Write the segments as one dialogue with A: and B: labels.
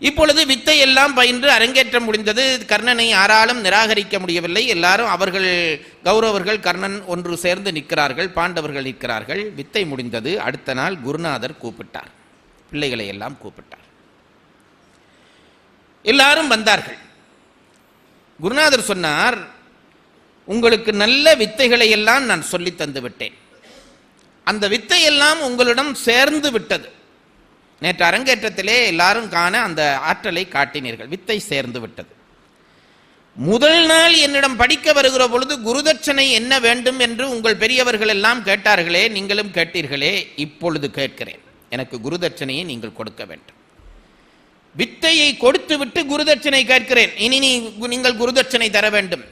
A: இப்பொழுது வித்தை எல்லாம் பயின்று அரங்கேற்றம் முடிந்தது. கர்ணனை யாராலும் நிராகரிக்க முடியவில்லை. எல்லாரும் அவர்கள் கௌரவர்கள் கர்ணன் ஒன்று சேர்ந்து நிற்கிறார்கள், பாண்டவர்கள் நிற்கிறார்கள். வித்தை முடிந்தது. அடுத்த நாள் குருநாதர் கூப்பிட்டார், பிள்ளைகளை எல்லாம் கூப்பிட்டார். எல்லாரும் வந்தார்கள். குருநாதர் சொன்னார், உங்களுக்கு நல்ல வித்தைகளை எல்லாம் நான் சொல்லி தந்து விட்டேன். அந்த வித்தை எல்லாம் உங்களிடம் சேர்ந்து விட்டது. நேற்று அரங்கேற்றத்திலே எல்லாரும் காண அந்த ஆற்றலை காட்டினீர்கள். வித்தை சேர்ந்து விட்டது. முதல் நாள் என்னிடம் படிக்க வருகிற பொழுது குருதட்சணை என்ன வேண்டும் என்று உங்கள் பெரியவர்கள் எல்லாம் கேட்டார்களே, நீங்களும் கேட்டீர்களே. இப்பொழுது கேட்கிறேன், எனக்கு குருதட்சணையை நீங்கள் கொடுக்க வேண்டும். வித்தையை கொடுத்து விட்டு குருதட்சணை கேட்கிறேன். இனி நீங்கள் குருதட்சணை தர வேண்டும்.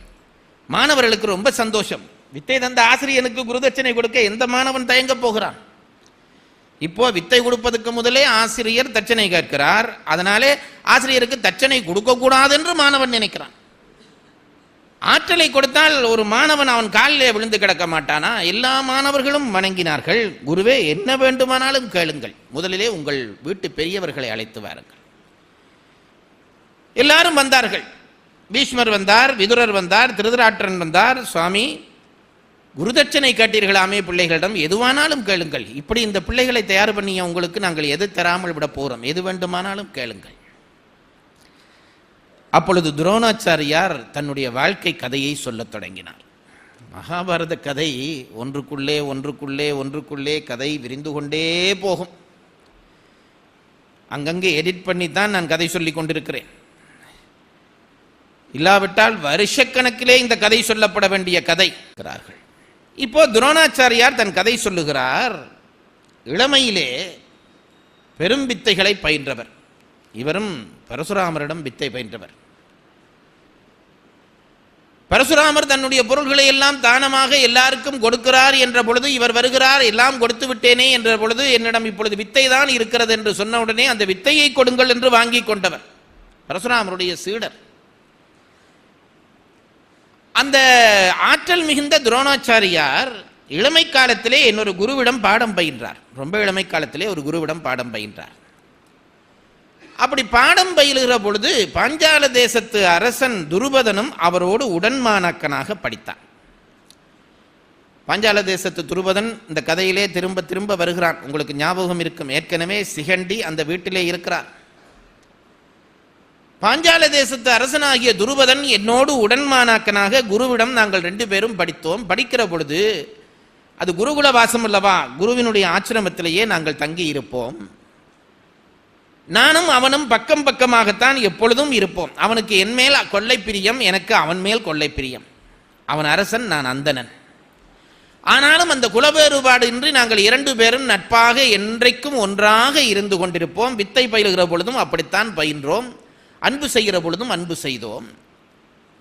A: மாணவர்களுக்கு ரொம்ப சந்தோஷம். வித்தை தந்த ஆசிரியனுக்கு குருதட்சணை கொடுக்க எந்த மாணவன் தயங்க போகிறான்? இப்போ வித்தை கொடுப்பதற்கு முதலே ஆசிரியர் தட்சணை கேட்கிறார். அதனாலே ஆசிரியருக்கு தட்சணை கொடுக்க கூடாது என்று மாணவன் நினைக்கிறான். ஆற்றலை கொடுத்தால் ஒரு மாணவன் அவன் காலிலே விழுந்து கிடக்க மாட்டானா? எல்லா மாணவர்களும் வணங்கினார்கள். குருவே, என்ன வேண்டுமானாலும் கேளுங்கள், முதலிலே உங்கள் வீட்டு பெரியவர்களை அழைத்து வாருங்கள். எல்லாரும் வந்தார்கள். பீஷ்மர் வந்தார், விதுரர் வந்தார், திருதராஷ்டிரன் வந்தார். சுவாமி, குருதட்சணை கேட்டீர்களாமே பிள்ளைகளிடம், எதுவானாலும் கேளுங்கள். இப்படி இந்த பிள்ளைகளை தயார் பண்ணிய உங்களுக்கு நாங்கள் எது தராமல் விட போறோம், எது வேண்டுமானாலும் கேளுங்கள். அப்பொழுது துரோணாச்சாரியார் தன்னுடைய வாழ்க்கை கதையை சொல்லத் தொடங்கினார். மகாபாரத கதை ஒன்றுக்குள்ளே ஒன்றுக்குள்ளே ஒன்றுக்குள்ளே கதை விரிந்து கொண்டே போகும். அங்கங்கே எடிட் பண்ணித்தான் நான் கதை சொல்லி கொண்டிருக்கிறேன். இல்லாவிட்டால் வருஷக்கணக்கிலே இந்த கதை சொல்லப்பட வேண்டிய கதை. இப்போ துரோணாச்சாரியார் தன் கதை சொல்லுகிறார். இளமையிலே பெரும் வித்தைகளை பயின்றவர். இவரும் பரசுராமரிடம் வித்தை பயின்றவர். பரசுராமர் தன்னுடைய பொருள்களை எல்லாம் தானமாக எல்லாருக்கும் கொடுக்கிறார் என்ற பொழுது இவர் வருகிறார், எல்லாம் கொடுத்து விட்டேனே என்ற பொழுது என்னிடம் இப்பொழுது வித்தை தான் இருக்கிறது என்று சொன்ன உடனே அந்த வித்தையை கொடுங்கள் என்று வாங்கி கொண்டவர் பரசுராமருடைய சீடர். அந்த ஆற்றல் மிகுந்த துரோணாச்சாரியார் இளமை காலத்திலே இன்னொரு குருவிடம் பாடம் பயின்றார். ரொம்ப இளமை காலத்திலே ஒரு குருவிடம் பாடம் பயின்றார். அப்படி பாடம் பயிலுகிற பொழுது பாஞ்சால தேசத்து அரசன் துருபதனும் அவரோடு உடன்மாணாக்கனாக படித்தான். பாஞ்சால தேசத்து துருபதன் இந்த கதையிலே திரும்ப திரும்ப வருகிறான். உங்களுக்கு ஞாபகம் இருக்கும், ஏற்கனவே சிகண்டி அந்த வீட்டிலே இருக்கிறார். பாஞ்சால தேசத்து அரசனாகிய துருபதன் என்னோடு உடன்மாணாக்கனாக குருவிடம் நாங்கள் 2 பேரும் படித்தோம். படிக்கிற பொழுது அது குருகுல வாசம் அல்லவா, குருவினுடைய ஆசிரமத்திலேயே நாங்கள் தங்கி இருப்போம். நானும் அவனும் பக்கம் பக்கமாகத்தான் எப்பொழுதும் இருப்போம். அவனுக்கு என் மேல் கொள்ளை பிரியம், எனக்கு அவன் மேல் கொள்ளை பிரியம். அவன் அரசன், நான் அந்தணன். ஆனாலும் அந்த குலவேறுபாடு இன்றி நாங்கள் 2 பேரும் நட்பாக என்றைக்கும் ஒன்றாக இருந்து கொண்டிருப்போம். வித்தை பயிலுகிற பொழுதும் அப்படித்தான் பயின்றோம். அன்பு செய்கிற பொழுதும் அன்பு செய்தோம்.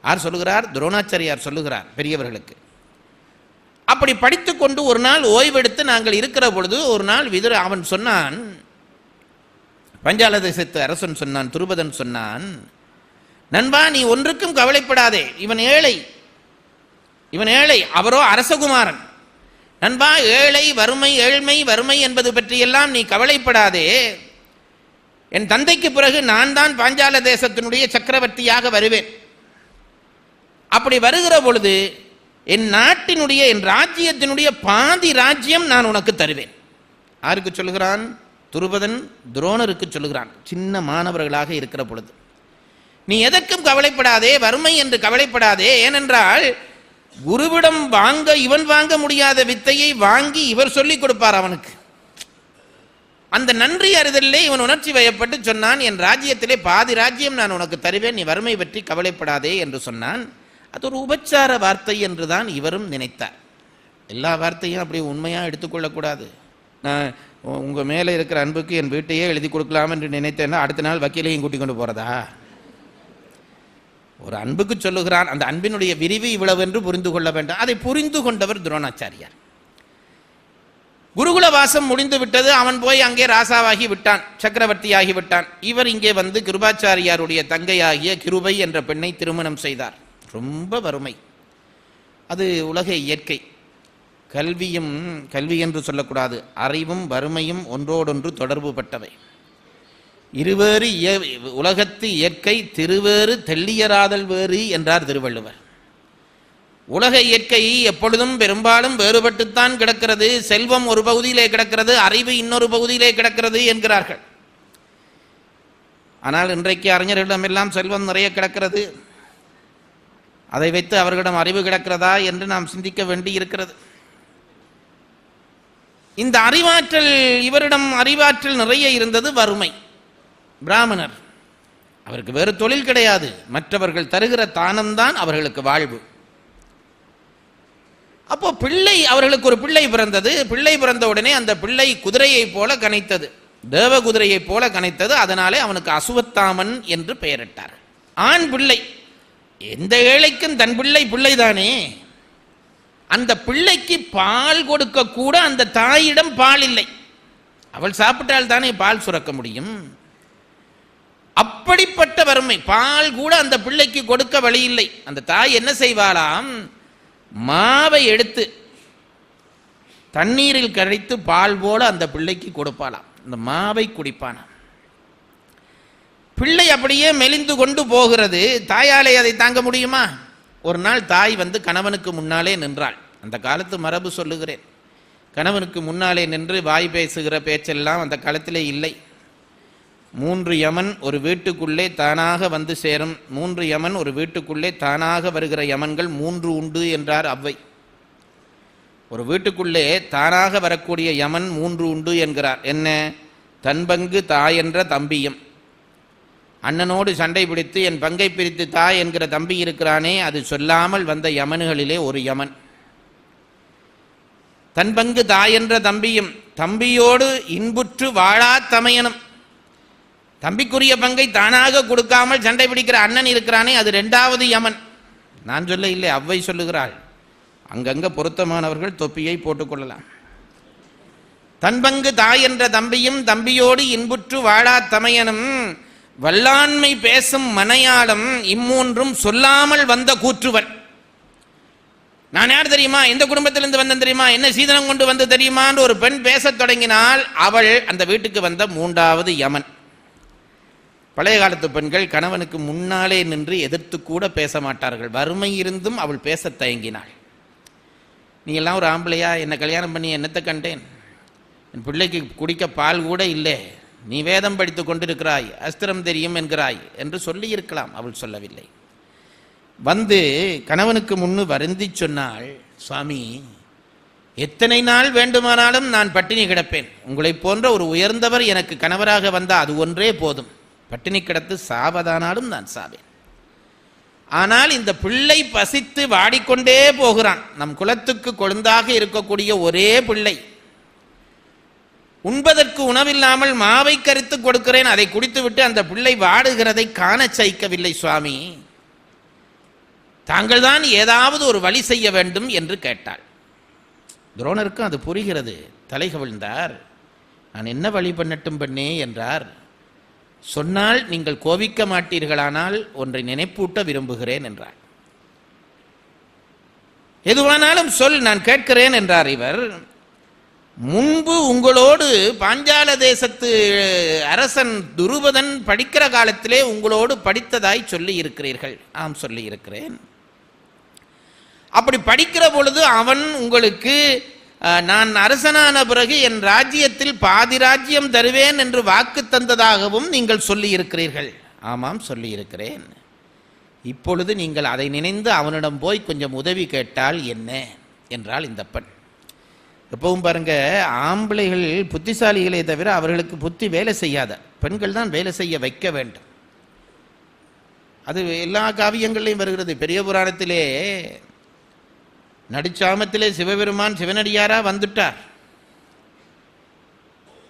A: யார் சொல்லுகிறார்? துரோணாச்சாரியார் சொல்லுகிறார் பெரியவர்களுக்கு. அப்படி படித்துக்கொண்டு ஒரு நாள் ஓய்வெடுத்து நாங்கள் இருக்கிற பொழுது ஒரு நாள் அவன் சொன்னான், பஞ்சால தேசத்து அரசன் சொன்னான், துருபதன் சொன்னான், நண்பா, நீ ஒன்றுக்கும் கவலைப்படாதே. இவன் ஏழை, அவரோ அரசகுமாரன். நண்பா, ஏழ்மை வறுமை என்பது பற்றியெல்லாம் நீ கவலைப்படாதே. என் தந்தைக்கு பிறகு நான் தான் பாஞ்சால தேசத்தினுடைய சக்கரவர்த்தியாக வருவேன். அப்படி வருகிற பொழுது என் நாட்டினுடைய, என் ராஜ்யத்தினுடைய பாதி ராஜ்யம் நான் உனக்கு தருவேன். யாருக்கு சொல்லுகிறான்? துருபதன் துரோணருக்கு சொல்லுகிறான், சின்ன மாணவர்களாக இருக்கிற பொழுது. நீ எதற்கும் கவலைப்படாதே, வறுமை என்று கவலைப்படாதே. ஏனென்றால் குருவிடம் இவன் வாங்க முடியாத வித்தையை வாங்கி இவர் சொல்லிக் கொடுப்பார் அவனுக்கு. அந்த நன்றி அறிதலே இவன் உணர்ச்சி வயப்பட்டு சொன்னான், என் ராஜ்யத்திலே பாதி ராஜ்யம் நான் உனக்கு தருவேன், நீ வறுமை பற்றி கவலைப்படாதே என்று சொன்னான். அது ஒரு உபச்சார வார்த்தை என்றுதான் இவரும் நினைத்தார். எல்லா வார்த்தையும் அப்படி உண்மையாக எடுத்துக்கொள்ளக்கூடாது. நான் உங்கள் மேலே இருக்கிற அன்புக்கு என் வீட்டையே எழுதி கொடுக்கலாம் என்று நினைத்தேன்னா அடுத்த நாள் வக்கீலையும் கூட்டிக் கொண்டு போகிறதா? ஒரு அன்புக்கு சொல்லுகிறான். அந்த அன்பினுடைய விரிவு இவ்வளவு என்று புரிந்து கொள்ள வேண்டும். அதை புரிந்து கொண்டவர் துரோணாச்சாரியார். குருகுல வாசம் முடிந்து விட்டது. அவன் போய் அங்கே ராசாவாகி விட்டான், சக்கரவர்த்தியாகி விட்டான். இவர் இங்கே வந்து கிருபாச்சாரியாருடைய தங்கையாகிய கிருபை என்ற பெண்ணை திருமணம் செய்தார். ரொம்ப வறுமை, அது உலக இயற்கை. கல்வி என்று சொல்லக்கூடாது, அறிவும் வறுமையும் ஒன்றோடொன்று தொடர்பு பட்டவை. இருவேறு உலகத்து இயற்கை திருவேறு தெள்ளியராதல் வேறு என்றார் திருவள்ளுவர். உலக இயற்கை எப்பொழுதும் பெரும்பாலும் வேறுபட்டுத்தான் கிடக்கிறது. செல்வம் ஒரு பகுதியிலே கிடக்கிறது, அறிவு இன்னொரு பகுதியிலே கிடக்கிறது என்கிறார்கள். ஆனால் இன்றைக்கு அறிஞர்களிடமெல்லாம் செல்வம் நிறைய கிடக்கிறது. அதை வைத்து அவர்களிடம் அறிவு கிடக்கிறதா என்று நாம் சிந்திக்க வேண்டி இருக்கிறது. இந்த அறிவாற்றல், இவரிடம் அறிவாற்றல் நிறைய இருந்தது. வறுமை. பிராமணர், அவருக்கு வேறு தொழில் கிடையாது. மற்றவர்கள் தருகிற தானம்தான் அவர்களுக்கு வாழ்வு. அப்போ பிள்ளை, அவர்களுக்கு ஒரு பிள்ளை பிறந்தது. பிள்ளை பிறந்த உடனே அந்த பிள்ளை குதிரையை போல கனைத்தது, தேவ குதிரையை போல கனைத்தது. அதனாலே அவனுக்கு அசுவத்தாமன் என்று பெயரிட்டார். ஆண் பிள்ளை. எந்த ஏழைக்கும் தன் பிள்ளை பிள்ளைதானே. அந்த பிள்ளைக்கு பால் கொடுக்க கூட அந்த தாயிடம் பால் இல்லை. அவள் சாப்பிட்டால் தானே பால் சுரக்க முடியும். அப்படிப்பட்ட வறுமை. பால் கூட அந்த பிள்ளைக்கு கொடுக்க வழி இல்லை. அந்த தாய் என்ன செய்வாளாம், மாவை எடுத்து தண்ணீரில் கரைத்து பால் போல அந்த பிள்ளைக்கு கொடுப்பாளாம். அந்த மாவை குடிப்பானாம். பிள்ளை அப்படியே மெலிந்து கொண்டு போகிறது. தாயாலே அதை தாங்க முடியுமா? ஒரு நாள் தாய் வந்து கணவனுக்கு முன்னாலே நின்றாள். அந்த காலத்து மரபு சொல்லுகிறேன். கணவனுக்கு முன்னாலே நின்று வாய் பேசுகிற பேச்செல்லாம் அந்த காலத்திலே இல்லை. 3 யமன் ஒரு வீட்டுக்குள்ளே தானாக வந்து சேரும். 3 யமன் ஒரு வீட்டுக்குள்ளே தானாக வருகிற யமன்கள் 3 உண்டு என்றார் அவ்வை. ஒரு வீட்டுக்குள்ளே தானாக வரக்கூடிய யமன் 3 உண்டு என்கிறார். என்ன? தன்பங்கு தாய் என்ற தம்பியும், அண்ணனோடு சண்டை பிடித்து என் பங்கை பிரித்து தாய் என்கிற தம்பி இருக்கிறானே, அது சொல்லாமல் வந்த யமன்களிலே ஒரு யமன். தன்பங்கு தாய் என்ற தம்பியும், தம்பியோடு இன்புற்று வாழா தமையனும், தம்பிக்குரிய பங்கை தானாக கொடுக்காமல் சண்டை பிடிக்கிற அண்ணன் இருக்கிறானே, அது 2வது யமன். நான் சொல்ல இல்லை, அவ்வை சொல்லுகிறாள். அங்கங்க பொருத்தமானவர்கள் தொப்பியை போட்டுக்கொள்ளலாம். தன்பங்கு தாய் என்ற தம்பியும், தம்பியோடு இன்புற்று வாழா தமையனும், வல்லாண்மை பேசும் மனையாளும், இம்மூன்றும் சொல்லாமல் வந்த கூற்றுவன். நான் யார் தெரியுமா, எந்த குடும்பத்திலிருந்து வந்தேன் தெரியுமா, என்ன சீதனம் கொண்டு வந்து தெரியுமான்னு ஒரு பெண் பேசத் தொடங்கினால் அவள் அந்த வீட்டுக்கு வந்த 3வது யமன். பழைய காலத்து பெண்கள் கணவனுக்கு முன்னாலே நின்று எதிர்த்து கூட பேச மாட்டார்கள். வறுமை இருந்தும் அவள் பேச தயங்கினாள். நீ எல்லாம் ஒரு ஆம்பளையா, என்னை கல்யாணம் பண்ணி என்னத்தை கண்டேன், என் பிள்ளைக்கு குடிக்க பால் கூட இல்லை, நீ வேதம் படித்து கொண்டிருக்கிறாய், அஸ்திரம் தெரியும் என்கிறாய் என்று சொல்லி இருக்கலாம். அவள் சொல்லவில்லை. வந்து கணவனுக்கு முன்னு வருந்தி சொன்னாள், சுவாமி, எத்தனை நாள் வேண்டுமானாலும் நான் பட்டினி கிடப்பேன். உங்களை போன்ற ஒரு உயர்ந்தவர் எனக்கு கணவராக வந்தால் அது ஒன்றே போதும். பட்டினி கிடத்து சாவதானாலும் நான் சாவேன். ஆனால் இந்த பிள்ளை பசித்து வாடிக்கொண்டே போகிறான். நம் குலத்துக்கு கொழுந்தாக இருக்கக்கூடிய ஒரே பிள்ளை. உண்பதற்கு உணவில்லாமல் மாவை கரித்து கொடுக்கிறேன், அதை குடித்துவிட்டு அந்த பிள்ளை வாடுகிறதை காண சகிக்கவில்லை சுவாமி, தாங்கள் தான் ஏதாவது ஒரு வழி செய்ய வேண்டும் என்று கேட்டாள். துரோணருக்கும் அது புரிகிறது. தலை கவிழ்ந்தார். நான் என்ன வழி பண்ணட்டும் பண்ணே என்றார். சொன்னால் நீங்கள் கோபிக்க மாட்டீர்களானால் ஒன்றை நினைப்பூட்ட விரும்புகிறேன் என்றார். எதுவானாலும் சொல், நான் கேட்கிறேன் என்றார் இவர். முன்பு உங்களோடு பாஞ்சால தேசத்து அரசன் துருபதன் படிக்கிற காலத்திலே உங்களோடு படித்ததாய் சொல்லி இருக்கிறீர்கள். ஆம், சொல்லி இருக்கிறேன். அப்படி படிக்கிற பொழுது அவன் உங்களுக்கு நான் அரசனான பிறகு என் ராஜ்யத்தில் பாதி ராஜ்யம் தருவேன் என்று வாக்கு தந்ததாகவும் நீங்கள் சொல்லி இருக்கிறீர்கள். ஆமாம், சொல்லி இருக்கிறேன். இப்பொழுது நீங்கள் அதை நினைந்து அவனிடம் போய் கொஞ்சம் உதவி கேட்டால் என்ன என்றால் இந்த பெண். எப்பவும் பாருங்க, ஆம்பளைகள் புத்திசாலிகளே தவிர அவர்களுக்கு புத்தி வேலை செய்யாத. பெண்கள் தான் வேலை செய்ய வைக்க வேண்டும். அது எல்லா காவியங்கள்லையும் வருகிறது. பெரிய புராணத்திலே நடிச்சாமத்திலே சிவபெருமான் சிவனடியாரா வந்துட்டார்.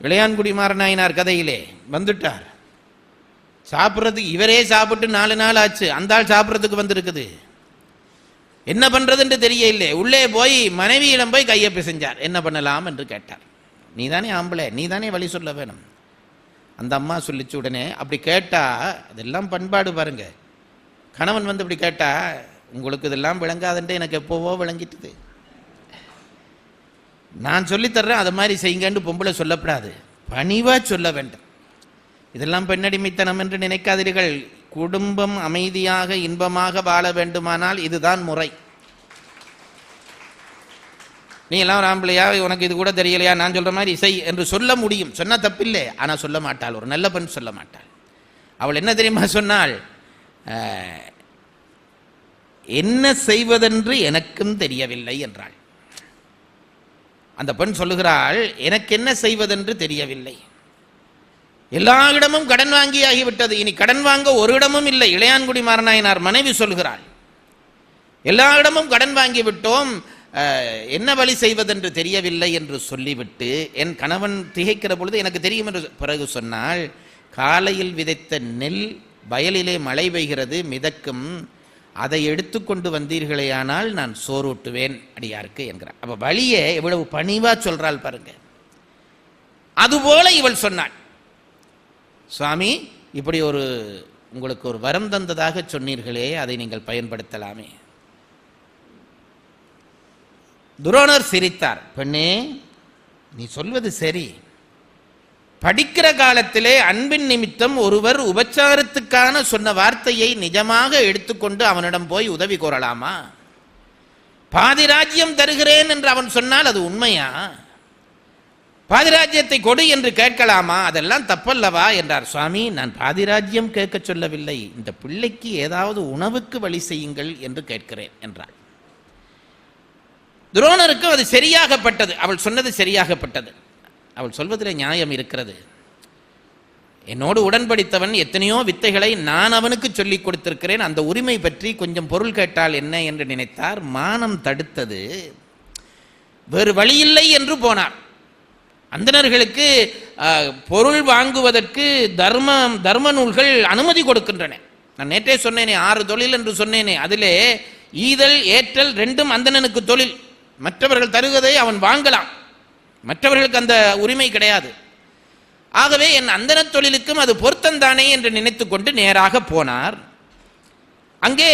A: இளையான்குடி மாறனாயினார் கதையிலே வந்துட்டார். சாப்பிட்றதுக்கு இவரே சாப்பிட்டு 4 நாள் ஆச்சு. அந்த ஆள் சாப்பிட்றதுக்கு வந்திருக்குது. என்ன பண்றதுன்னு தெரியல. உள்ளே போய் மனைவியிடம் போய் கையை பிசைஞ்சார். என்ன பண்ணலாம் என்று கேட்டார். நீதானே ஆம்பளை, நீதானே வழி சொல்ல வேணும். அந்த அம்மா சொல்லிச்சு உடனே. அப்படி கேட்டா அதெல்லாம் பண்பாடு பாருங்க. கணவன் வந்து இப்படி கேட்டா, உங்களுக்கு இதெல்லாம் விளங்காதுன்ட்டு எனக்கு எப்போவோ விளங்கிட்டுது, நான் சொல்லித்தர்றேன், அது மாதிரி செய்யுங்கன்னு பொம்பளை சொல்லப்படாது, பணிவா சொல்ல வேண்டும். இதெல்லாம் பெண்ணடிமைத்தனம் என்று நினைக்காதீர்கள். குடும்பம் அமைதியாக இன்பமாக வாழ வேண்டுமானால் இதுதான் முறை. நீ எல்லாம் ஒரு ஆம்பளையா, உனக்கு இது கூட தெரியலையா, நான் சொல்ற மாதிரி இசை என்று சொல்ல முடியும், சொன்னா தப்பில்லை. ஆனால் சொல்ல மாட்டாள், ஒரு நல்ல பெண் சொல்ல மாட்டாள். அவள் என்ன தெரியுமா சொன்னாள்? என்ன செய்வதென்று எனக்கும் தெரியவில்லை என்றாள். அந்த பெண் சொல்லுகிறாள், எனக்கு என்ன செய்வதென்று தெரியவில்லை. எல்லா இடமும் கடன் வாங்கியாகிவிட்டது, இனி கடன் வாங்க ஒரு இடமும் இல்லை. இளையான்குடி மாரநாயனார் மனைவி சொல்கிறாள், எல்லா இடமும் கடன் வாங்கிவிட்டோம், என்ன வழி செய்வதென்று தெரியவில்லை என்று சொல்லிவிட்டு என் கணவன் திகைக்கிற பொழுது எனக்கு தெரியும் என்று பிறகு சொன்னால், காலையில் விதைத்த நெல் வயலிலே மழை பெய்கிறது, மிதக்கும், அதை எடுத்துக்கொண்டு வந்தீர்களேயானால் நான் சோறூட்டுவேன் அடியாருக்கு என்கிறார். அப்ப வழியே எவ்வளவு பணிவா சொல்றாள் பாருங்க. அதுபோல இவள் சொன்னாள், சுவாமி இப்படி ஒரு உங்களுக்கு ஒரு வரம் தந்ததாக சொன்னீர்களே, அதை நீங்கள் பயன்படுத்தலாமே. துரோணர் சிரித்தார். பெண்ணே, நீ சொல்வது சரி. படிக்கிற காலத்திலே அன்பின் நிமித்தம் ஒருவர் உபச்சாரத்துக்கான சொன்ன வார்த்தையை நிஜமாக எடுத்துக்கொண்டு அவனிடம் போய் உதவி கோரலாமா? பாதி ராஜ்யம் தருகிறேன் என்று அவன் சொன்னால் அது உண்மையா? பாதி ராஜ்யத்தை கொடு என்று கேட்கலாமா? அதெல்லாம் தப்பல்லவா என்றார். சுவாமி, நான் பாதி ராஜ்யம் கேட்க சொல்லவில்லை, இந்த பிள்ளைக்கு ஏதாவது உணவுக்கு வழி செய்யுங்கள் என்று கேட்கிறேன் என்றாள். துரோணருக்கு அது சரியாகப்பட்டது, அவள் சொன்னது சரியாகப்பட்டது. அவள் சொல்வதில் நியாயம் இருக்கிறது. என்னோடு உடன்படித்தவன் எத்தனையோ வித்தைகளை நான் அவனுக்கு சொல்லிக் கொடுத்திருக்கிறேன், அந்த உரிமை பற்றி கொஞ்சம் பொருள் கேட்டால் என்ன என்று நினைத்தார். மானம் தடுத்தது, வேறு வழியில்லை என்று போனார். அந்தணர்களுக்கு பொருள் வாங்குவதற்கு தர்ம நூல்கள் அனுமதி கொடுக்கின்றன. நான் நேற்றே சொன்னேனே, 6 தொழில் என்று சொன்னேனே, அதிலே ஈதல் ஏற்றல் ரெண்டும் அந்தணனுக்கு தொழில். மற்றவர்கள் தருவதை அவன் வாங்கலாம், மற்றவர்களுக்கு அந்த உரிமை கிடையாது. ஆகவே என் அந்தன தொழிலுக்கும் அது பொருத்தந்தானே என்று நினைத்து கொண்டு நேராக போனார். அங்கே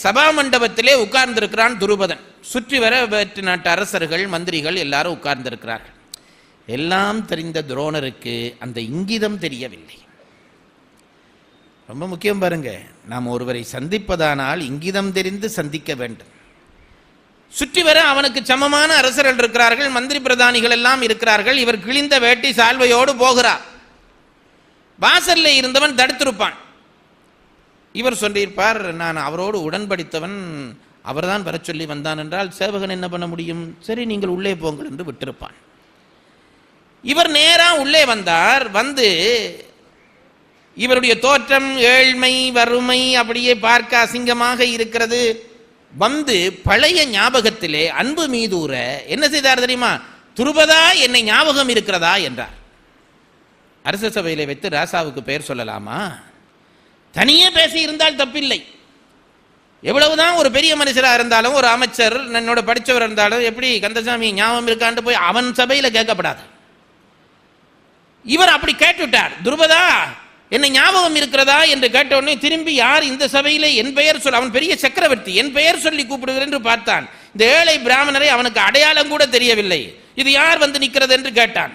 A: சபா மண்டபத்திலே உட்கார்ந்திருக்கிறான் துருபதன். சுற்றி வர வேற்று நாட்டு அரசர்கள் மந்திரிகள் எல்லாரும் உட்கார்ந்திருக்கிறார்கள். எல்லாம் தெரிந்த துரோணருக்கு அந்த இங்கிதம் தெரியவில்லை. ரொம்ப முக்கியம் பாருங்க, நாம் ஒருவரை சந்திப்பதானால் இங்கிதம் தெரிந்து சந்திக்க வேண்டும். சுற்றி வர அவனுக்கு சமமான அரசர்கள் இருக்கிறார்கள், மந்திரி பிரதானிகள் எல்லாம் இருக்கிறார்கள். இவர் கிழிந்த வேட்டி சால்வையோடு போகிறார். வாசல்ல இருந்தவன் தடுத்திருப்பான். இவர் சொல்லியிருப்பார், நான் அவரோடு உடன்படித்தவன், அவர்தான் வர சொல்லி வந்தான் என்றால் சேவகன் என்ன பண்ண முடியும்? சரி, நீங்கள் உள்ளே போங்கள் என்று விட்டிருப்பான். இவர் நேரா உள்ளே வந்தார். வந்து இவருடைய தோற்றம் ஏழ்மை வறுமை அப்படியே பார்க்க அசிங்கமாக இருக்கிறது. வந்து பழைய ஞாபகத்திலே அன்பு மீதூர என்ன செய்தார் தெரியுமா? துருபதா, என்னை ஞாபகம் இருக்கிறதா என்றார். அரச சபையிலே வைத்து ராசாவுக்கு பெயர் சொல்லலாமா? தனியே பேசி இருந்தால் தப்பில்லை. எவ்வளவுதான் ஒரு பெரிய மனுஷராக இருந்தாலும், ஒரு அமைச்சர் என்னோட படித்தவர் இருந்தாலும், எப்படி கந்தசாமி ஞாபகம் இருக்கான்னு போய் அவன் சபையில் கேட்கப்படாது. இவர் அப்படி கேட்டுவிட்டார். துருபதா, என்னை ஞாபகம் இருக்கிறதா என்று கேட்ட உடனே திரும்பி, யார் இந்த சபையிலே என் பெயர் சொல்ல, அவன் பெரிய சக்கரவர்த்தி, என் பெயர் சொல்லி கூப்பிடுகிறேன் என்று பார்த்தான். இந்த ஏழை பிராமணரை அவனுக்கு அடையாளம் கூட தெரியவில்லை. இது யார் வந்து நிற்கிறது என்று கேட்டான்.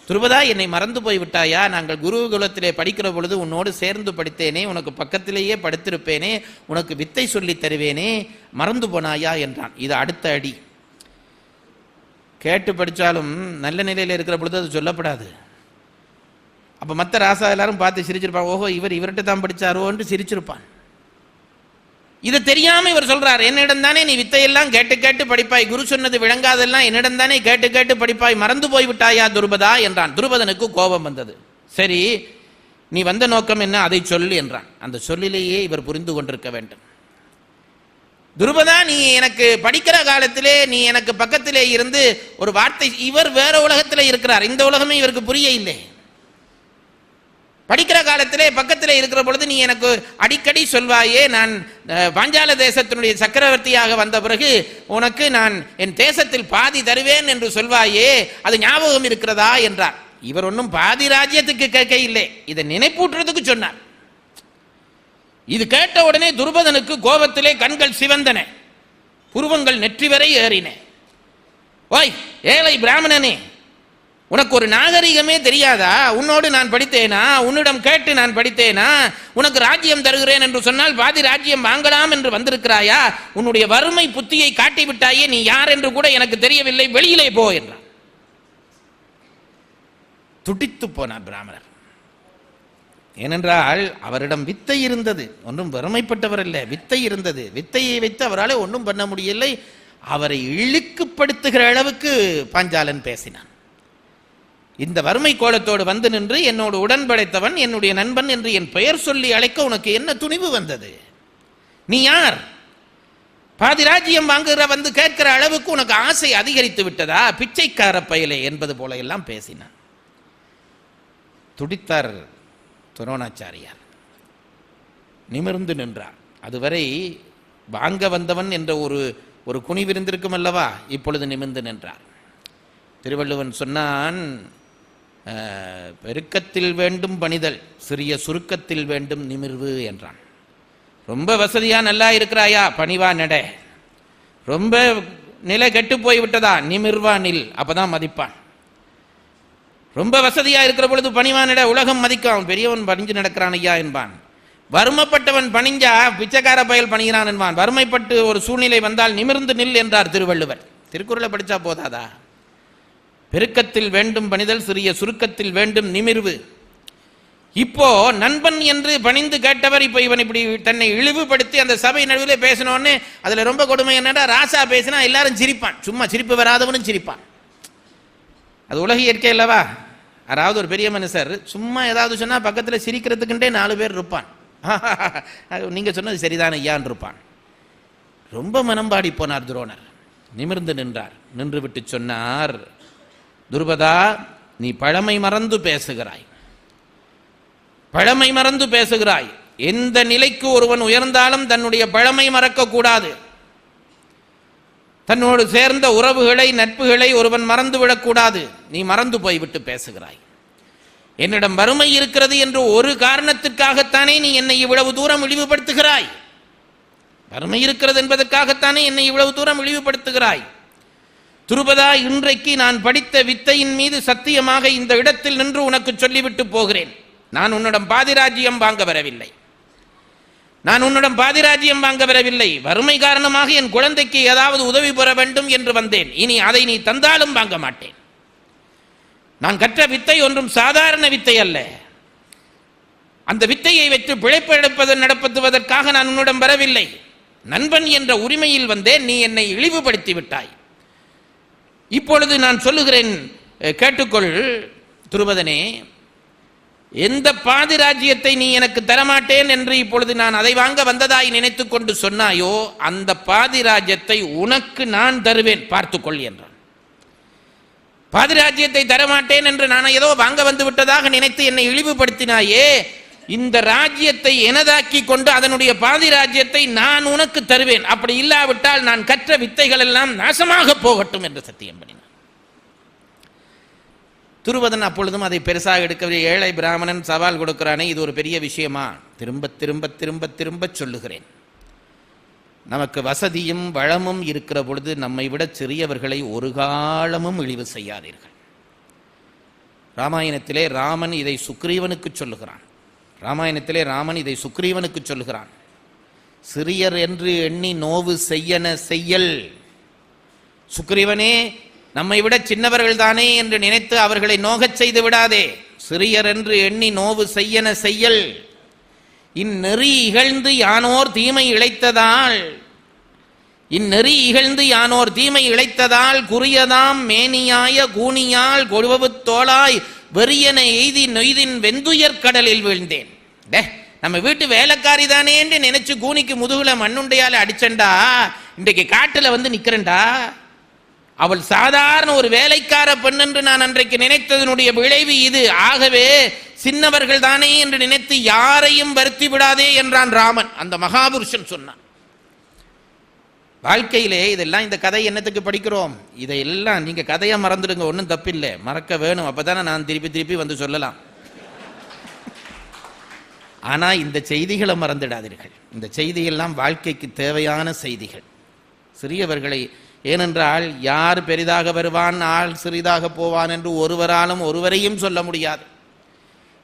A: துருபதா, என்னை மறந்து போய் விட்டாயா? நாங்கள் குருகுலத்திலே படிக்கிற பொழுது உன்னோடு சேர்ந்து படித்தேனே, உனக்கு பக்கத்திலேயே படுத்திருப்பேனே, உனக்கு வித்தை சொல்லி தருவேனே, மறந்து போனாயா என்றான். இது அடுத்த அடி. கேட்டு படித்தாலும் நல்ல நிலையில் இருக்கிற பொழுது அது சொல்லப்படாது. அப்போ மற்ற ராசா எல்லாரும் பார்த்து சிரிச்சிருப்பான். ஓஹோ, இவர்கிட்ட தான் படித்தாரோன்னு சிரிச்சிருப்பான். இதை தெரியாம இவர் சொல்றார், என்னிடம் தானே நீ வித்தையெல்லாம் கேட்டு கேட்டு படிப்பாய், குரு சொன்னது விளங்காதெல்லாம் என்னிடம் தானே கேட்டு கேட்டு படிப்பாய், மறந்து போய் விட்டாயா துருபதா என்றான். துருபதனுக்கு கோபம் வந்தது. சரி, நீ வந்த நோக்கம் என்ன, அதை சொல்லு என்றான். அந்த சொல்லிலேயே இவர் புரிந்து கொண்டிருக்க வேண்டும். துருபதா, நீ எனக்கு படிக்கிற காலத்திலே நீ எனக்கு பக்கத்திலே இருந்து ஒரு வார்த்தை, இவர் வேற உலகத்திலே இருக்கிறார், இந்த உலகமே இவருக்கு புரிய இல்லை. படிக்கிற காலத்திலே பக்கத்திலே இருக்கிற பொழுது நீ எனக்கு அடிக்கடி சொல்வாயே, நான் பாஞ்சால தேசத்தினுடைய சக்கரவர்த்தியாக வந்த பிறகு உனக்கு நான் என் தேசத்தில் பாதி தருவேன் என்று சொல்வாயே, அது ஞாபகம் இருக்கிறதா என்றார். இவர் ஒன்றும் பாதி ராஜ்யத்துக்கு கேட்க இல்லை, இதை நினைப்பூட்டுறதுக்கு சொன்னார். இது கேட்ட உடனே துருபதனுக்கு கோபத்திலே கண்கள் சிவந்தன, புருவங்கள் நெற்றி வரை ஏறின. ஓய் ஏழை பிராமணனே, உனக்கு ஒரு நாகரிகமே தெரியாதா? உன்னோடு நான் படித்தேனா? உன்னிடம் கேட்டு நான் படித்தேனா? உனக்கு ராஜ்யம் தருகிறேன் என்று சொன்னால் பாதி ராஜ்யம் வாங்கலாம் என்று வந்திருக்கிறாயா? உன்னுடைய வறுமை புத்தியை காட்டிவிட்டாயே, நீ யார் என்று கூட எனக்கு தெரியவில்லை, வெளியிலே போ என்றார். துடித்து போனார் பிராமணர். ஏனென்றால் அவரிடம் வித்தை இருந்தது, ஒன்றும் வறுமைப்பட்டவர் அல்ல, வித்தை இருந்தது. வித்தையை வைத்து அவரால் ஒன்றும் பண்ண முடியவில்லை. அவரை இழுக்குப்படுத்துகிற அளவுக்கு பாஞ்சாலன் பேசினான். இந்த வறுமை கோலத்தோடு வந்து நின்று என்னோடு உடன்படைத்தவன், என்னுடைய நண்பன் என்று என் பெயர் சொல்லி அழைக்க உனக்கு என்ன துணிவு வந்தது? நீ யார்? பாதி ராஜ்யம் வாங்குகிற வந்து கேட்கிற அளவுக்கு உனக்கு ஆசை அதிகரித்து விட்டதா? பிச்சைக்கார பயலே என்பது போல எல்லாம் பேசினான். துடித்தார் துரோணாச்சாரியார். நிமிர்ந்து நின்றார். அதுவரை வாங்க வந்தவன் என்ற ஒரு குனிவிருந்திருக்கும் அல்லவா, இப்பொழுது நிமிர்ந்து நின்றார். திருவள்ளுவன் சொன்னான், பெருக்கத்தில் வேண்டும் பணிதல், சிறிய சுருக்கத்தில் வேண்டும் நிமிர்வு என்றான். ரொம்ப வசதியா நல்லா இருக்கிறாயா, பணிவா நட. ரொம்ப நிலை கெட்டு போய் விட்டதா, நிமிர்வா நில், அப்பதான் மதிப்பான். ரொம்ப வசதியா இருக்கிற பொழுது பணிவானிட உலகம் மதிக்கும். பெரியவன் பணிஞ்சு நடக்கிறான் ஐயா என்பான். வறுமைப்பட்டவன் பணிஞ்சா பிச்சைக்கார பயல் பணிகிறான் என்பான். வறுமைப்பட்டு ஒரு சூழ்நிலை வந்தால் நிமிர்ந்து நில் என்றார் திருவள்ளுவர். திருக்குறளை படிச்சா போதாதா? பெருக்கத்தில் வேண்டும் பணிதல், சிறிய சுருக்கத்தில் வேண்டும் நிமிர்வு. இப்போ நண்பன் என்று பணிந்து கேட்டவர் இப்போ இவன் இப்படி தன்னை இழிவுபடுத்தி அந்த சபை நடுவிலே பேசினோன்னு, அதுல ரொம்ப கொடுமை என்னடா, ராசா பேசினா எல்லாரும் சிரிப்பான், சும்மா சிரிப்பு வராதவனும் சிரிப்பான். அது உலக இயற்கை அல்லவா? யாராவது ஒரு பெரிய மனுஷர் சும்மா ஏதாவது சொன்னா பக்கத்துல சிரிக்கிறதுக்குண்டே 4 பேர் இருப்பான். நீங்க சொன்னது சரிதான் ஐயான் இருப்பான். ரொம்ப மனம்பாடி போனார் துரோணர். நிமிர்ந்து நின்றார். நின்று விட்டு சொன்னார், துருபதா, நீ பழமை மறந்து பேசுகிறாய், பழமை மறந்து பேசுகிறாய். எந்த நிலைக்கு ஒருவன் உயர்ந்தாலும் தன்னுடைய பழமை மறக்க கூடாது. தன்னோடு சேர்ந்த உறவுகளை, நட்புகளை ஒருவன் மறந்துவிடக்கூடாது. நீ மறந்து போய்விட்டு பேசுகிறாய். என்னிடம் வறுமை இருக்கிறது என்று ஒரு காரணத்திற்காகத்தானே நீ என்னை இவ்வளவு தூரம் இழிவுபடுத்துகிறாய். வறுமை இருக்கிறது என்பதற்காகத்தானே என்னை இவ்வளவு தூரம் இழிவுபடுத்துகிறாய். துருபதா, இன்றைக்கு நான் படித்த வித்தையின் மீது சத்தியமாக இந்த இடத்தில் நின்று உனக்கு சொல்லிவிட்டு போகிறேன். நான் உன்னிடம் பாதிராஜ்யம் வாங்க வரவில்லை. நான் உன்னிடம் பாதிராஜ்யம் வாங்க வரவில்லை. வறுமை காரணமாக என் குழந்தைக்கு ஏதாவது உதவி பெற வேண்டும் என்று வந்தேன். இனி அதை நீ தந்தாலும் வாங்க மாட்டேன். நான் கற்ற வித்தை ஒன்றும் சாதாரண வித்தை அல்ல. அந்த வித்தையை வைத்து பிழைப்பு நடப்பதுவதற்காக நான் உன்னிடம் வரவில்லை. நண்பன் என்ற உரிமையில் வந்தேன். நீ என்னை இழிவுபடுத்தி விட்டாய். இப்பொழுது நான் சொல்லுகிறேன், கேட்டுக்கொள் துருபதனே. எந்த பாதி ராஜ்யத்தை நீ எனக்கு தரமாட்டேன் என்று இப்பொழுது நான் அதை வாங்க வந்ததாய் நினைத்து கொண்டு சொன்னாயோ, அந்த பாதி ராஜ்யத்தை உனக்கு நான் தருவேன், பார்த்துக்கொள் என்றான். பாதி ராஜ்யத்தை தரமாட்டேன் என்று நான் ஏதோ வாங்க வந்து விட்டதாக நினைத்து என்னை இழிவுபடுத்தினாயே, இந்த ராஜ்யத்தை எனதாக்கி கொண்டு அதனுடைய பாதி ராஜ்யத்தை நான் உனக்கு தருவேன். அப்படி இல்லாவிட்டால் நான் கற்ற வித்தைகள் எல்லாம் நாசமாக போகட்டும் என்று சத்தியம் பண்ணினான். துருபதன் அப்பொழுதும் அதை பெருசாக எடுக்கவில்லை. ஏழை பிராமணன் சவால் கொடுக்கிறானே, இது ஒரு பெரிய விஷயமா? திரும்ப திரும்ப திரும்ப திரும்ப சொல்லுகிறேன், நமக்கு வசதியும் வளமும் இருக்கிற பொழுது நம்மை விட சிறியவர்களை ஒரு காலமும் இழிவு செய்யாதீர்கள். ராமாயணத்திலே ராமன் இதை சுக்ரீவனுக்கு சொல்லுகிறான். ராமாயணத்திலே ராமன் இதை சுக்ரீவனுக்கு சொல்லுகிறான். சிறியர் என்று எண்ணி நோவு செய்யன செய்யல். சுக்ரீவனே, நம்மை விட சின்னவர்கள் தானே என்று நினைத்து அவர்களை நோகச் செய்து விடாதே. சிறியர் என்று எண்ணி நோவு செய்யன செய்யல். இந்நெறி இகழ்ந்து யானோர் தீமை இழைத்ததால், இந்நெறி இகழ்ந்து யானோர் தீமை இழைத்ததால் குறியதாம் மேனியாய கூனியால் கொழுவவு தோளாய் வெறியன எய்தி நொய்தின் வெந்துயர் கடலில் வீழ்ந்தேன். நம்ம வீட்டு வேலைக்காரி தானே என்று நினைச்சு கூனிக்கு முதுகுல மண்ணுண்டையால அடிச்சண்டா, இன்றைக்கு காட்டுல வந்து நிக்கிறேன்டா. அவள் சாதாரண ஒரு வேலைக்கார பெண் என்று நான் அன்றைக்கு நினைத்ததனுடைய விளைவு இது. ஆகவே சின்னவர்கள் தானே என்று நினைத்து யாரையும் வருத்தி விடாதே என்றான் ராமன். அந்த மகாபுருஷன் சொன்னான். வாழ்க்கையிலே இதெல்லாம், இந்த கதை என்னத்துக்கு படிக்கிறோம்? இதையெல்லாம் நீங்க கதையா மறந்துடுங்க, ஒன்றும் தப்பில்லை, மறக்க வேணும். அப்பதானே நான் திருப்பி திருப்பி வந்து சொல்லலாம். ஆனா இந்த செய்திகளை மறந்துடாதீர்கள். இந்த செய்தியெல்லாம் வாழ்க்கைக்கு தேவையான செய்திகள். சிறியவர்களை ஏனென்றால் யார் பெரிதாக வருவான், ஆள் சிறிதாக போவான் என்று ஒருவராலும் ஒருவரையும் சொல்ல முடியாது.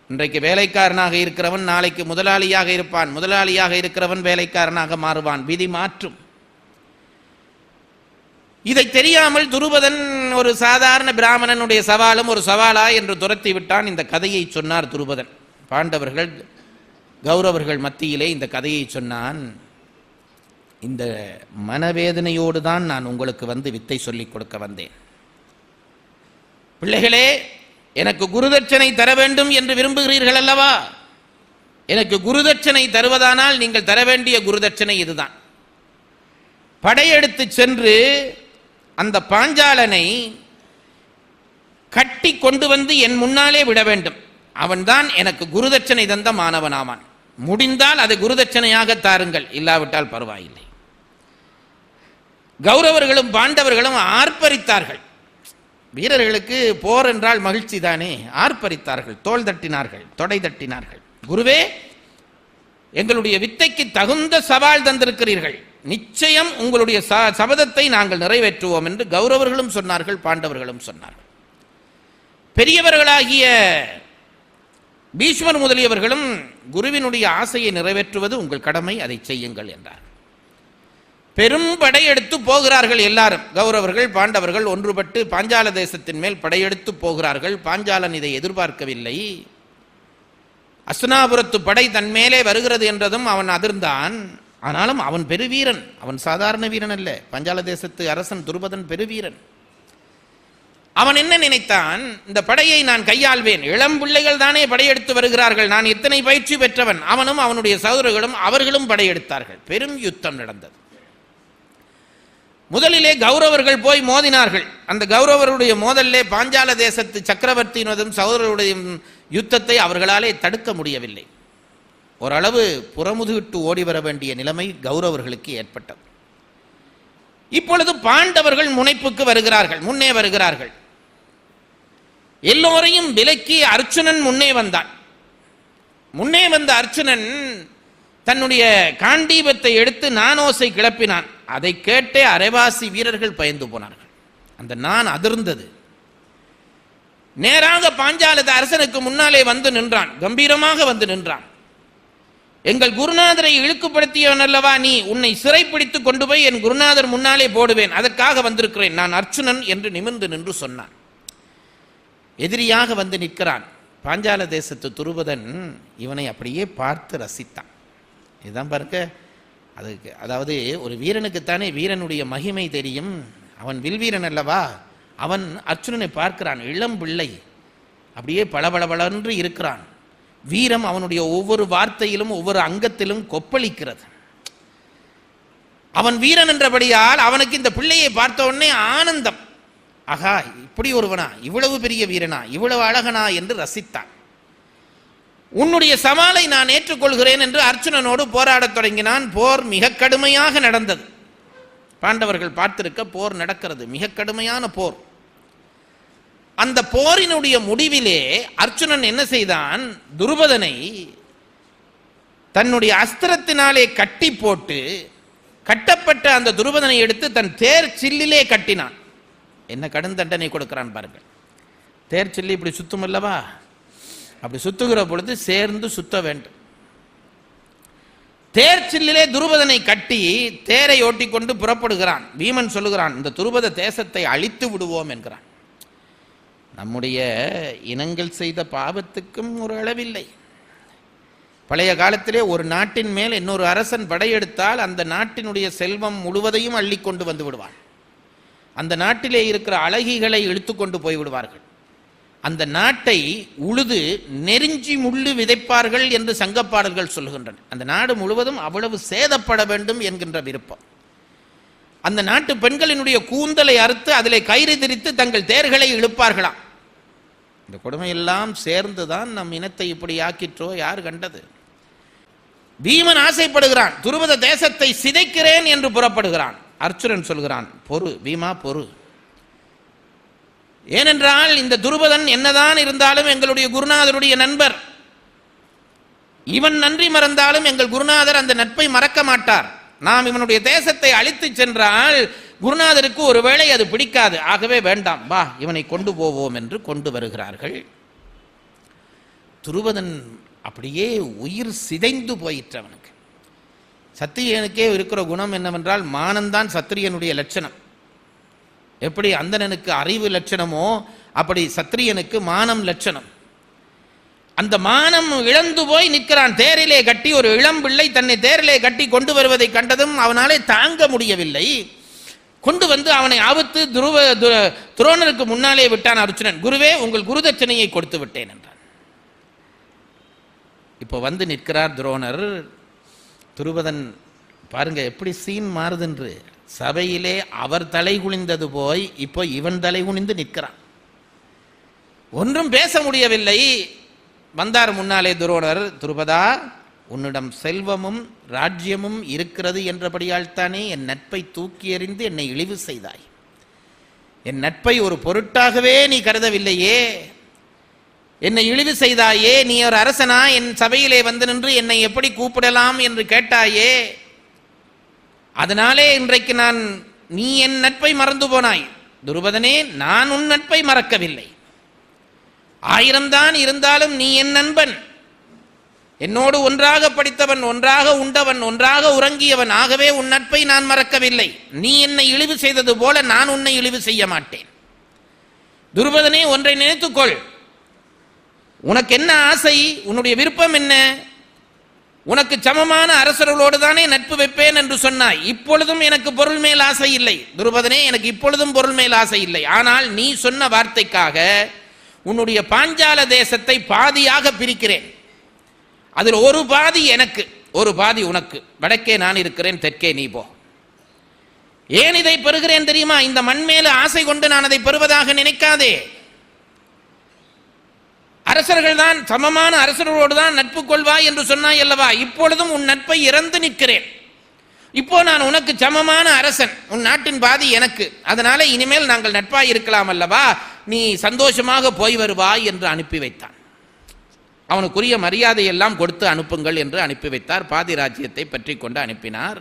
A: இன்றைக்கு வேலைக்காரனாக இருக்கிறவன் நாளைக்கு முதலாளியாக இருப்பான், முதலாளியாக இருக்கிறவன் வேலைக்காரனாக மாறுவான், விதி மாற்றும். இதை தெரியாமல் துருபதன் ஒரு சாதாரண பிராமணனுடைய சவாலும் ஒரு சவாலா என்று துரத்தி விட்டான். இந்த கதையை சொன்னார் துருபதன். பாண்டவர்கள் கௌரவர்கள் மத்தியிலே இந்த கதையை சொன்னான். இந்த மனவேதனையோடு தான் நான் உங்களுக்கு வந்து வித்தை சொல்லிக் கொடுக்க வந்தேன். பிள்ளைகளே, எனக்கு குருதட்சணை தர வேண்டும் என்று விரும்புகிறீர்கள் அல்லவா? எனக்கு குருதட்சணை தருவதானால் நீங்கள் தர வேண்டிய குருதட்சணை இதுதான். படையெடுத்து சென்று அந்த பாஞ்சாலனை கட்டி கொண்டு வந்து என் முன்னாலே விட வேண்டும். அவன்தான் எனக்கு குருதட்சணை தந்த மாணவனாவான். முடிந்தால் அதை குருதட்சணையாக தாருங்கள், இல்லாவிட்டால் பரவாயில்லை. கௌரவர்களும் பாண்டவர்களும் ஆர்ப்பரித்தார்கள். வீரர்களுக்கு போர் என்றால் மகிழ்ச்சி தானே. ஆர்ப்பரித்தார்கள், தோள் தட்டினார்கள், தொடை தட்டினார்கள். குருவே, எங்களுடைய வித்தைக்கு தகுந்த சவால் தந்திருக்கிறீர்கள், நிச்சயம் உங்களுடைய சபதத்தை நாங்கள் நிறைவேற்றுவோம் என்று கௌரவர்களும் சொன்னார்கள், பாண்டவர்களும் சொன்னார்கள். பெரியவர்களாகிய பீஷ்மர் முதலியவர்களும் குருவினுடைய ஆசையை நிறைவேற்றுவது உங்கள் கடமை, அதை செய்யுங்கள் என்றார். பெரும் படையெடுத்து போகிறார்கள் எல்லாரும். கௌரவர்கள் பாண்டவர்கள் ஒன்றுபட்டு பாஞ்சால தேசத்தின் மேல் படையெடுத்து போகிறார்கள். பாஞ்சாலன் இதை எதிர்பார்க்கவில்லை. அஸ்தினாபுரத்து படை தன் மேலே வருகிறது என்றதும் அவன் அதிர்ந்தான். ஆனாலும் அவன் பெருவீரன், அவன் சாதாரண வீரன் அல்ல. பாஞ்சால தேசத்து அரசன் துருபதன் பெருவீரன். அவன் என்ன நினைத்தான், இந்த படையை நான் கையாள்வேன், இளம் பிள்ளைகள் தானே படையெடுத்து வருகிறார்கள், நான் எத்தனை பயிற்சி பெற்றவன். அவனும் அவனுடைய சகோதரர்களும் அவர்களும் படையெடுத்தார்கள். பெரும் யுத்தம் நடந்தது. முதலிலே கௌரவர்கள் போய் மோதினார்கள். அந்த கௌரவருடைய மோதலிலே பாஞ்சால தேசத்து சக்கரவர்த்தியினதும் சகோதரருடைய யுத்தத்தை அவர்களாலே தடுக்க முடியவில்லை. ஓரளவு புறமுதுகிட்டு ஓடி வர வேண்டிய நிலைமை கௌரவர்களுக்கு ஏற்பட்டது. இப்பொழுது பாண்டவர்கள் முனைப்புக்கு வருகிறார்கள், முன்னே வருகிறார்கள். எல்லோரையும் விலக்கி அர்ச்சுனன் முன்னே வந்தான். முன்னே வந்த அர்ச்சுனன் தன்னுடைய காண்டீபத்தை எடுத்து நானோசை கிளப்பினான். அதை கேட்டே அரைவாசி வீரர்கள் பயந்து போனார்கள். அந்த நான் அதிர்ந்தது. நேராக பாஞ்சாலத அரசனுக்கு முன்னாலே வந்து நின்றான், கம்பீரமாக வந்து நின்றான். எங்கள் குருநாதரை இழுக்குப்படுத்தியவன் அல்லவா நீ, உன்னை சிறைப்பிடித்து கொண்டு போய் என் குருநாதர் முன்னாலே போடுவேன், அதற்காக வந்திருக்கிறேன், நான் அர்ச்சுனன் என்று நிமிர்ந்து நின்று சொன்னான். எதிரியாக வந்து நிற்கிறான். பாஞ்சால தேசத்து துருபதன் இவனை அப்படியே பார்த்து ரசித்தான். இதுதான் பாருங்க, அதுக்கு அதாவது ஒரு வீரனுக்குத்தானே வீரனுடைய மகிமை தெரியும். அவன் வில்வீரன் அல்லவா. அவன் அர்ச்சுனனை பார்க்கிறான், இளம் பிள்ளை, அப்படியே பளபளபளன்று இருக்கிறான். வீரம் அவனுடைய ஒவ்வொரு வார்த்தையிலும் ஒவ்வொரு அங்கத்திலும் கொப்பளிக்கிறது. அவன் வீரன் என்றபடியால் அவனுக்கு இந்த பிள்ளையை பார்த்த உடனே ஆனந்தம். ஆகா, இப்படி ஒருவனா, இவ்வளவு பெரிய வீரனா, இவ்வளவு அழகனா என்று ரசித்தான். உன்னுடைய சவாலை நான் ஏற்றுக்கொள்கிறேன் என்று அர்ச்சுனனோடு போராடத் தொடங்கினான். போர் மிக கடுமையாக நடந்தது. பாண்டவர்கள் பார்த்திருக்க போர் நடக்கிறது, மிக கடுமையான போர். அந்த போரினுடைய முடிவிலே அர்ச்சுனன் என்ன செய்தான், துருபதனை தன்னுடைய அஸ்திரத்தினாலே கட்டி போட்டு, கட்டப்பட்ட அந்த துருபதனை எடுத்து தன் தேர் சில்லிலே கட்டினான். என்ன கடும் தண்டனை கொடுக்கிறான் பாருங்கள். தேர் சில்லி இப்படி சுத்தும் அல்லவா, அப்படி சுத்துகிற பொழுது சேர்ந்து சுத்த வேண்டும். தேர் சில்லிலே துருபதனை கட்டி தேரை ஓட்டிக்கொண்டு புறப்படுகிறான். பீமன் சொல்லுகிறான், இந்த துருபத தேசத்தை அழித்து விடுவோம் என்கிறான். நம்முடைய இனங்கள் செய்த பாவத்துக்கும் ஒரு அளவில்லை. பழைய காலத்திலே ஒரு நாட்டின் மேல் இன்னொரு அரசன் படையெடுத்தால் அந்த நாட்டினுடைய செல்வம் முழுவதையும் அள்ளி கொண்டு வந்து விடுவான். அந்த நாட்டிலே இருக்கிற அழகிகளை இழுத்து கொண்டு போய் விடுவார்கள். அந்த நாட்டை உழுது நெருஞ்சி முள்ளு விதைப்பார்கள் என்று சங்கப்பாடல்கள் சொல்லுகின்றன. அந்த நாடு முழுவதும் அவ்வளவு சேதப்பட வேண்டும் என்கின்ற விருப்பம். அந்த நாட்டு பெண்களினுடைய கூந்தலை அறுத்து அதிலே கயிறு திரித்து தங்கள் தேர்களை இழுப்பார்களாம். இந்த கொடுமையெல்லாம் சேர்ந்துதான் நம் இனத்தை இப்படி ஆக்கிற்றோ யார் கண்டது. பீமன் ஆசைப்படுகிறான், துருபத தேசத்தை சிதைக்கிறேன் என்று புறப்படுகிறான். அர்ச்சுனன் சொல்கிறான், பொறு பீமா பொறு. ஏனென்றால் இந்த துருபதன் என்னதான் இருந்தாலும் எங்களுடைய குருநாதருடைய நண்பர். இவன் நன்றி மறந்தாலும் எங்கள் குருநாதர் அந்த நட்பை மறக்க மாட்டார். நாம் இவனுடைய தேசத்தை அழித்து சென்றால் குருநாதருக்கு ஒருவேளை அது பிடிக்காது. ஆகவே வேண்டாம், வா இவனை கொண்டு போவோம் என்று கொண்டு வருகிறார்கள். துருபதன் அப்படியே உயிர் சிதைந்து போயிற்று அவனுக்கு. சத்திரியனுக்கே இருக்கிற குணம் என்னவென்றால் மானம்தான் சத்திரியனுடைய லட்சணம். எப்படி அந்தணனுக்கு அறிவு லட்சணமோ அப்படி சத்திரியனுக்கு மானம் லட்சணம். அந்த மானம் இழந்து போய் நிற்கிறான். தேரிலே கட்டி ஒரு இளம் பிள்ளை தன்னை தேரிலே கட்டி கொண்டு வருவதை கண்டதும் அவனாலே தாங்க முடியவில்லை. கொண்டு வந்து அவனை ஆபத்து துரோணருக்கு முன்னாலே விட்டான் அர்ஜுனன். குருவே, உங்கள் குருதட்சணையை கொடுத்து விட்டேன் என்றான். இப்போ வந்து நிற்கிறார் துரோணர். துருபதன் பாருங்க எப்படி சீன் மாறுதென்று. சபையிலே அவர் தலை குனிந்தது போய் இப்போ இவன் தலை குனிந்து நிற்கிறான். ஒன்றும் பேச முடியவில்லை. வந்தார் முன்னாலே துரோணர். துருபதா, உன்னிடம் செல்வமும் ராஜ்யமும் இருக்கிறது என்றபடியால் தானே என் நட்பை தூக்கி எறிந்து என்னை இழிவு செய்தாய். என் நட்பை ஒரு பொருட்டாகவே நீ கருதவில்லையே, என்னை இழிவு செய்தாயே. நீ ஒரு அரசனா, என் சபையிலே வந்து நின்று என்னை எப்படி கூப்பிடலாம் என்று கேட்டாயே. அதனாலே இன்றைக்கு நீ என் நட்பை மறந்து போனாய். துருபதனே, நான் உன் நட்பை மறக்கவில்லை. 1000 தான் இருந்தாலும் நீ என் நண்பன். என்னோடு ஒன்றாக படித்தவன், ஒன்றாக உண்டவன், ஒன்றாக உறங்கியவன். ஆகவே உன் நட்பை நான் மறக்கவில்லை. நீ என்னை இழிவு செய்தது போல நான் உன்னை இழிவு செய்ய மாட்டேன். துருபதனே, ஒன்றை நினைத்துக்கொள். உனக்கு என்ன ஆசை? உன்னுடைய விருப்பம் என்ன? உனக்கு சமமான அரசர்களோடு தானே நட்பு வைப்பேன் என்று சொன்னாய். இப்பொழுதும் எனக்கு பொருள் மேல் ஆசை இல்லை. துருபதனே, எனக்கு இப்பொழுதும் பொருள் மேல் ஆசை இல்லை. ஆனால் நீ சொன்ன வார்த்தைக்காக உன்னுடைய பாஞ்சால தேசத்தை பாதியாக பிரிக்கிறேன். அதில் ஒரு பாதி எனக்கு, ஒரு பாதி உனக்கு. வடக்கே நான் இருக்கிறேன், தெற்கே நீ போ. ஏன் இதை பெறுகிறேன் தெரியுமா? இந்த மண் மேல ஆசை கொண்டு நான் அதை பெறுவதாக நினைக்காதே. அரசர்கள் தான், சமமான அரசர்களோடு தான் நட்பு கொள்வாய் என்று சொன்னாய் அல்லவா? இப்பொழுதும் உன் நட்பை இறந்து நிற்கிறேன். இப்போ நான் உனக்கு சமமான அரசன், உன் நாட்டின் பாதி எனக்கு. அதனால இனிமேல் நாங்கள் நட்பாய் இருக்கலாம் அல்லவா? நீ சந்தோஷமாக போய் வருவாய் என்று அனுப்பி வைத்தான். அவனுக்குரிய மரியாதையெல்லாம் கொடுத்து அனுப்புங்கள் என்று அனுப்பி வைத்தார். பாதி ராஜ்யத்தை பற்றி கொண்டு அனுப்பினார்.